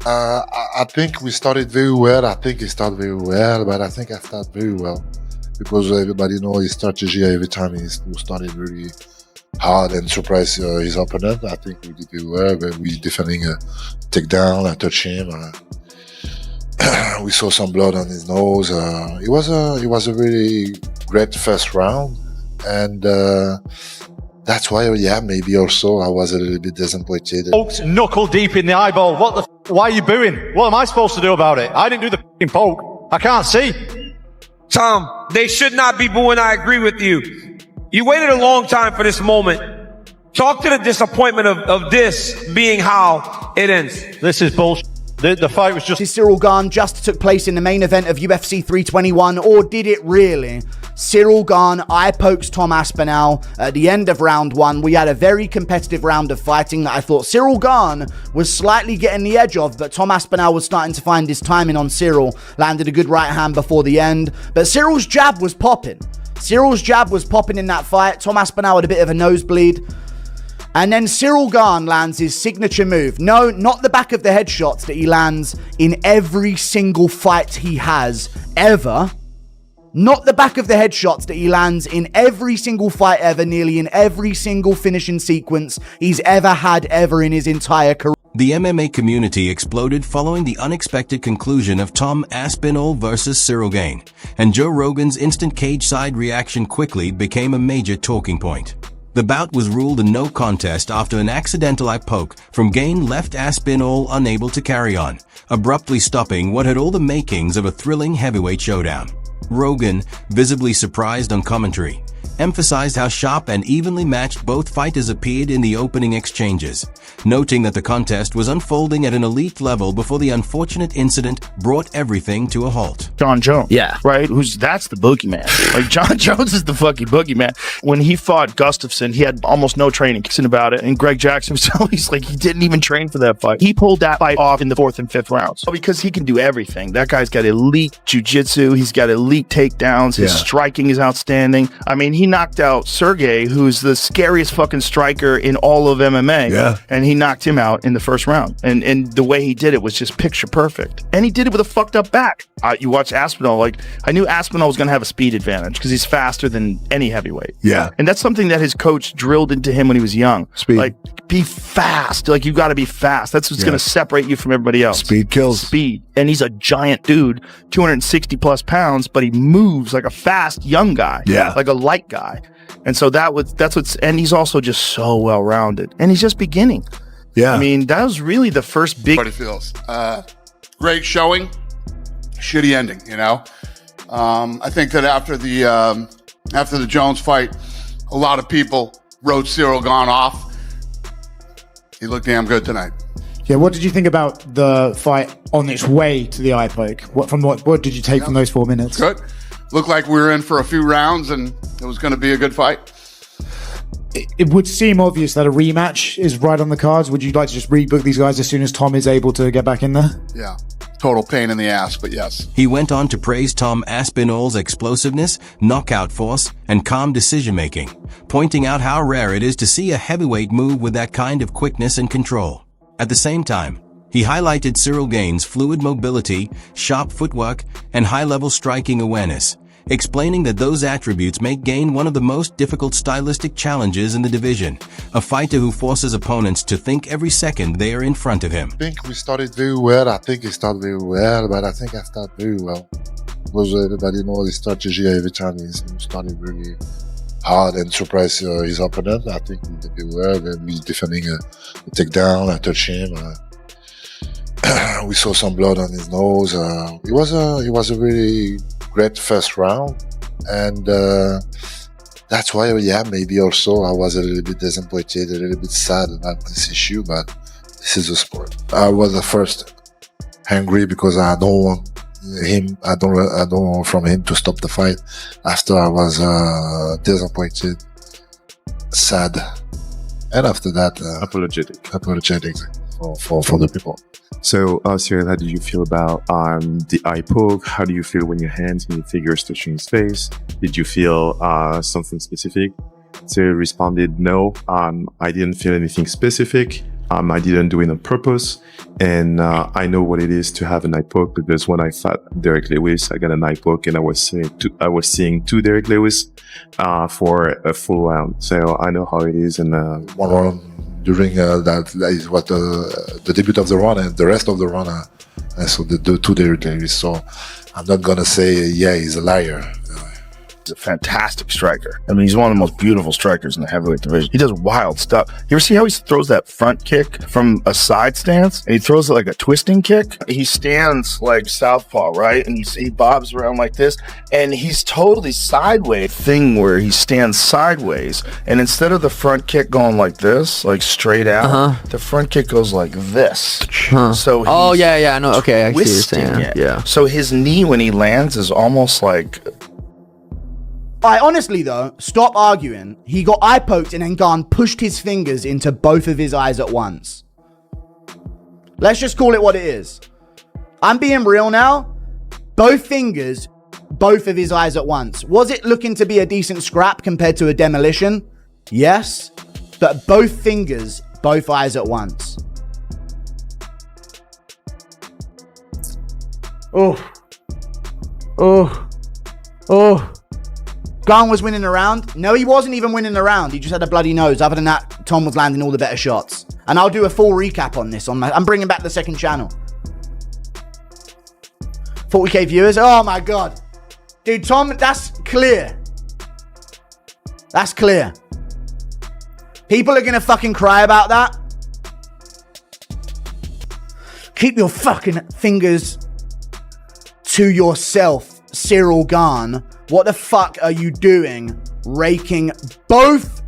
I think we started very well. I think he started very well, but I think I started very well because everybody knows his strategy every time he started really hard and surprised his opponent. I think we did very well. But we defending a takedown, I touched him. We saw some blood on his nose. It was a really great first round, and that's why, yeah, maybe also I was a little bit disappointed. Poked knuckle deep in the eyeball. What the? Why are you booing? What am I supposed to do about it? I didn't do the f***ing poke. I can't see. Tom, they should not be booing. I agree with you. You waited a long time for this moment. Talk to the disappointment of this being how it ends. This is bullshit. The fight was just... Ciryl Gane just took place in the main event of UFC 321, or did it really? Ciryl Gane eye pokes Tom Aspinall at the end of round one. We had a very competitive round of fighting that I thought Ciryl Gane was slightly getting the edge of, but Tom Aspinall was starting to find his timing on Ciryl. Landed a good right hand before the end, but Cyryl's jab was popping. Cyryl's jab was popping in that fight. Tom Aspinall had a bit of a nosebleed. And then Ciryl Gane lands his signature move. No, not the back of the head shots that he lands in every single fight he has ever. Not the back of the head shots that he lands in every single fight ever, nearly in every single finishing sequence he's ever had ever in his entire career. The MMA community exploded following the unexpected conclusion of Tom Aspinall versus Ciryl Gane, and Joe Rogan's instant cage-side reaction quickly became a major talking point. The bout was ruled a no contest after an accidental eye poke from Gane left Aspinall unable to carry on, abruptly stopping what had all the makings of a thrilling heavyweight showdown. Rogan, visibly surprised on commentary, emphasized how sharp and evenly matched both fighters appeared in the opening exchanges, noting that the contest was unfolding at an elite level before the unfortunate incident brought everything to a halt. Jon Jones. Yeah. Right? That's the boogeyman. Like, Jon Jones is the fucking boogeyman. When he fought Gustafsson, he had almost no training about it. And Greg Jackson was always like, he didn't even train for that fight. He pulled that fight off in the 4th and 5th rounds. Because he can do everything. That guy's got elite jiu-jitsu. He's got elite takedowns. His striking is outstanding. I mean, he knocked out Sergey, who's the scariest fucking striker in all of MMA. Yeah. And he knocked him out in the first round. And the way he did it was just picture perfect. And he did it with a fucked up back. You watch Aspinall, like, I knew Aspinall was going to have a speed advantage because he's faster than any heavyweight. Yeah. And that's something that his coach drilled into him when he was young. Speed. Like, be fast. Like, you got to be fast. That's what's going to separate you from everybody else. Speed kills. Speed. And he's a giant dude, 260 plus pounds, but he moves like a fast young guy. Yeah. Like a light guy. And so and he's also just so well-rounded. And he's just beginning. Yeah. I mean, that was really the first big... What it feels. Great showing, shitty ending, you know? I think that after the Jones fight, a lot of people wrote Ciryl Gane off. He looked damn good tonight. Yeah, what did you think about the fight on its way to the eye poke? What did you take from those 4 minutes? Good. Looked like we were in for a few rounds and it was going to be a good fight. It would seem obvious that a rematch is right on the cards. Would you like to just rebook these guys as soon as Tom is able to get back in there? Yeah. Total pain in the ass, but yes. He went on to praise Tom Aspinall's explosiveness, knockout force, and calm decision-making, pointing out how rare it is to see a heavyweight move with that kind of quickness and control. At the same time, he highlighted Ciryl Gane's fluid mobility, sharp footwork, and high-level striking awareness, explaining that those attributes make Gane one of the most difficult stylistic challenges in the division, a fighter who forces opponents to think every second they are in front of him. I think we started very well. I think he started very well, but I think I started very well. Because everybody knows his strategy every time he started really hard and surprised his opponent. I think we did very well. And we defending a takedown. I touched him. We saw some blood on his nose. It was a really great first round, and that's why, yeah, maybe also I was a little bit disappointed, a little bit sad about this issue, but this is a sport. I was at first angry because I don't want him. I don't want from him to stop the fight. After I was disappointed, sad, and after that, apologetic for the people. So, Ciryl, how did you feel about the eye poke? How do you feel when your hands and your fingers touching his face? Did you feel something specific? Ciryl responded, no, I didn't feel anything specific. I didn't do it on purpose, and I know what it is to have an eye poke, because when I fought Derek Lewis, I got an eye poke, and I was seeing two Derek Lewis for a full round. So I know how it is. And one round during that is what the debut of the run, and the rest of the run, I saw the two Derek Lewis. So I'm not gonna say he's a liar. He's a fantastic striker. I mean, he's one of the most beautiful strikers in the heavyweight division. He does wild stuff. You ever see how he throws that front kick from a side stance? And he throws it like a twisting kick. He stands like southpaw, right? And he bobs around like this. And he's totally sideways. Thing where he stands sideways. And instead of the front kick going like this, like straight out, the front kick goes like this. So he's I know. Okay, I see what you're saying. it. Yeah. So his knee when he lands is almost like... I honestly though, stop arguing. He got eye poked and then Gane pushed his fingers into both of his eyes at once. Let's just call it what it is. I'm being real now. Both fingers, both of his eyes at once. Was it looking to be a decent scrap compared to a demolition? Yes. But both fingers, both eyes at once. Gane was winning the round. No, he wasn't even winning the round. He just had a bloody nose. Other than that, Tom was landing all the better shots. And I'll do a full recap on this. I'm bringing back the second channel. 40k viewers. Oh my God. Dude, Tom, that's clear. That's clear. People are going to fucking cry about that. Keep your fucking fingers to yourself, Ciryl Gane. What the fuck are you doing? Raking both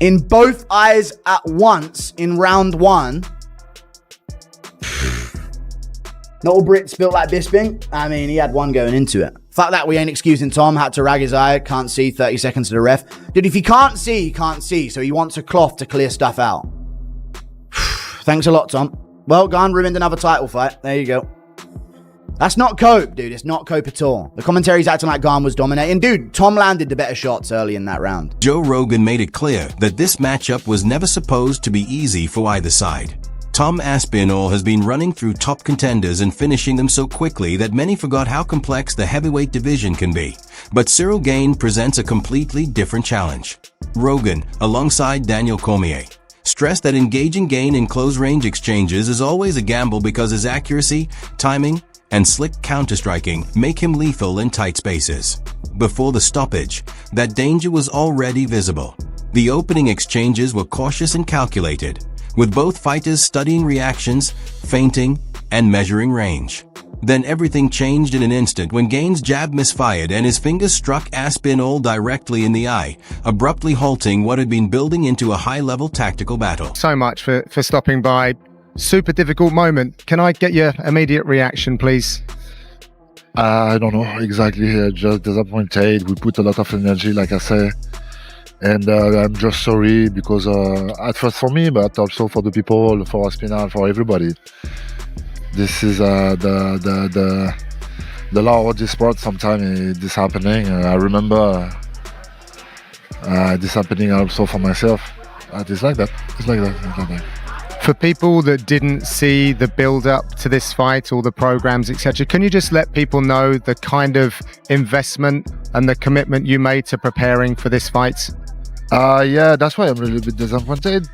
in both eyes at once in round one. Not all Brits built like Bisping. I mean, he had one going into it. Fuck that, we ain't excusing Tom. Had to rag his eye. Can't see. 30 seconds to the ref. Dude, if he can't see, he can't see. So he wants a cloth to clear stuff out. Thanks a lot, Tom. Well, Gane ruined another title fight. There you go. That's not cope, dude. It's not cope at all. The commentary's acting like Gane was dominating. Dude, Tom landed the better shots early in that round. Joe Rogan made it clear that this matchup was never supposed to be easy for either side. Tom Aspinall has been running through top contenders and finishing them so quickly that many forgot how complex the heavyweight division can be. But Ciryl Gane presents a completely different challenge. Rogan, alongside Daniel Cormier, stressed that engaging Gane in close-range exchanges is always a gamble because his accuracy, timing, and slick counter-striking make him lethal in tight spaces. Before the stoppage, that danger was already visible. The opening exchanges were cautious and calculated, with both fighters studying reactions, feinting, and measuring range. Then everything changed in an instant when Gane's jab misfired and his fingers struck Aspinall directly in the eye, abruptly halting what had been building into a high-level tactical battle. So much for stopping by. Super difficult moment. Can I get your immediate reaction, please? I don't know exactly. Just disappointed. We put a lot of energy, like I say. And I'm just sorry because at first for me, but also for the people, for Aspinall, for everybody. This is the law of this sport. Sometimes this happening. I remember this happening also for myself. It's like that. It's like that. For people that didn't see the build-up to this fight, all the programs, etc., can you just let people know the kind of investment and the commitment you made to preparing for this fight? Yeah, that's why I'm a little bit disappointed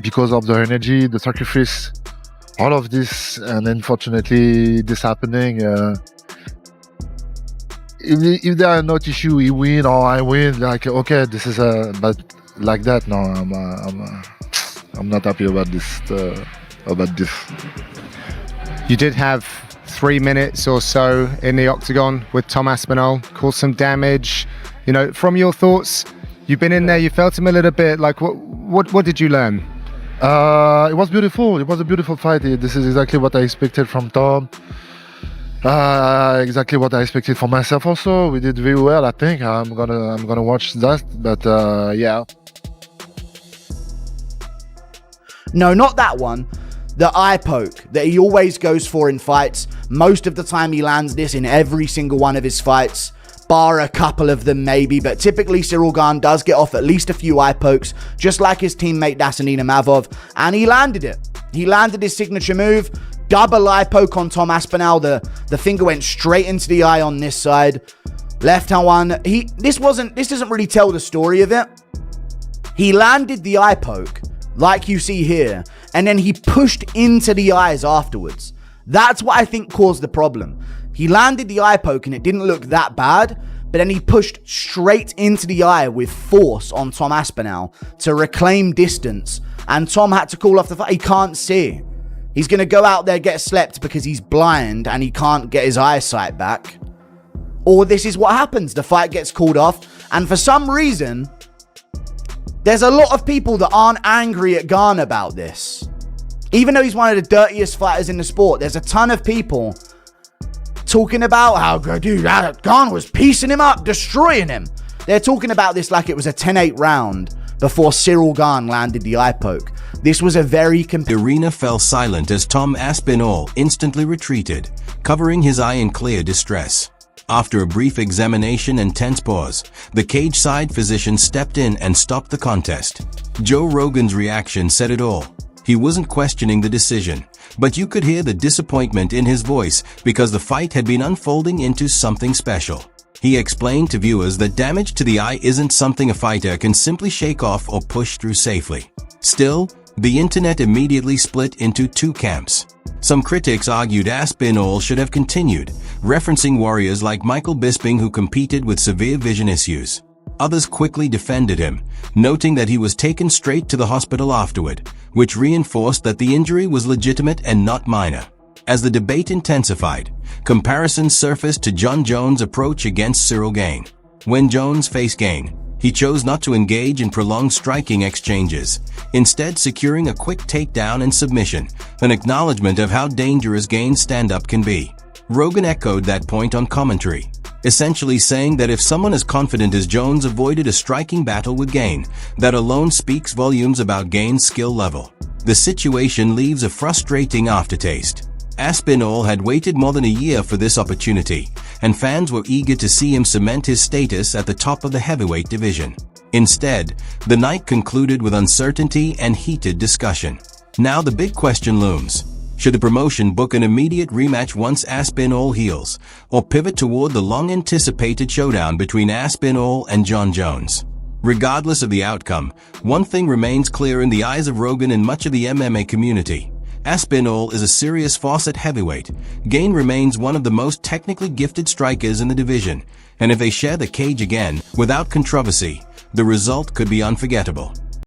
because of the energy, the sacrifice, all of this, and unfortunately, this happening. If there are not issue, he win or I win, like okay, this is but like that. No, I'm not happy about this. You did have 3 minutes or so in the octagon with Tom Aspinall, caused some damage. You know, from your thoughts, you've been in there, you felt him a little bit. Like, what did you learn? It was beautiful. It was a beautiful fight. This is exactly what I expected from Tom. Exactly what I expected for myself. Also, we did very well. I think I'm gonna watch that. But yeah. No, not that one. The eye poke that he always goes for in fights. Most of the time he lands this in every single one of his fights. bar a couple of them maybe, but typically Ciryl Gane does get off at least a few eye pokes, just like his teammate Dasanina Mavov, and he landed it. He landed his signature move, double eye poke on Tom Aspinall. The finger went straight into the eye on this side. Left hand one. This doesn't really tell the story of it. He landed the eye poke, like you see here, and then he pushed into the eyes afterwards. That's what I think caused the problem. He landed the eye poke and it didn't look that bad, but then he pushed straight into the eye with force on Tom Aspinall to reclaim distance, and Tom had to call off the fight. He can't see. He's going to go out there, get slept because he's blind and he can't get his eyesight back. Or this is what happens. The fight gets called off, and for some reason, there's a lot of people that aren't angry at Gane about this. Even though he's one of the dirtiest fighters in the sport, there's a ton of people talking about how, dude, Gane was piecing him up, destroying him. They're talking about this like it was a 10-8 round before Ciryl Gane landed the eye poke. This was a very The arena fell silent as Tom Aspinall instantly retreated, covering his eye in clear distress. After a brief examination and tense pause, the cage-side physician stepped in and stopped the contest. Joe Rogan's reaction said it all. He wasn't questioning the decision, but you could hear the disappointment in his voice because the fight had been unfolding into something special. He explained to viewers that damage to the eye isn't something a fighter can simply shake off or push through safely. Still, the internet immediately split into two camps. Some critics argued Aspinall should have continued, referencing warriors like Michael Bisping who competed with severe vision issues. Others quickly defended him, noting that he was taken straight to the hospital afterward, which reinforced that the injury was legitimate and not minor. As the debate intensified, comparisons surfaced to Jon Jones' approach against Ciryl Gane. When Jones faced Gane, he chose not to engage in prolonged striking exchanges, instead securing a quick takedown and submission, an acknowledgement of how dangerous Gane's stand-up can be. Rogan echoed that point on commentary, essentially saying that if someone as confident as Jones avoided a striking battle with Gane, that alone speaks volumes about Gane's skill level. The situation leaves a frustrating aftertaste. Aspinall had waited more than a year for this opportunity, and fans were eager to see him cement his status at the top of the heavyweight division. Instead, the night concluded with uncertainty and heated discussion. Now the big question looms. Should the promotion book an immediate rematch once Aspinall heals, or pivot toward the long-anticipated showdown between Aspinall and Jon Jones? Regardless of the outcome, one thing remains clear in the eyes of Rogan and much of the MMA community. Aspinall is a serious force at heavyweight. Gane remains one of the most technically gifted strikers in the division, and if they share the cage again, without controversy, the result could be unforgettable.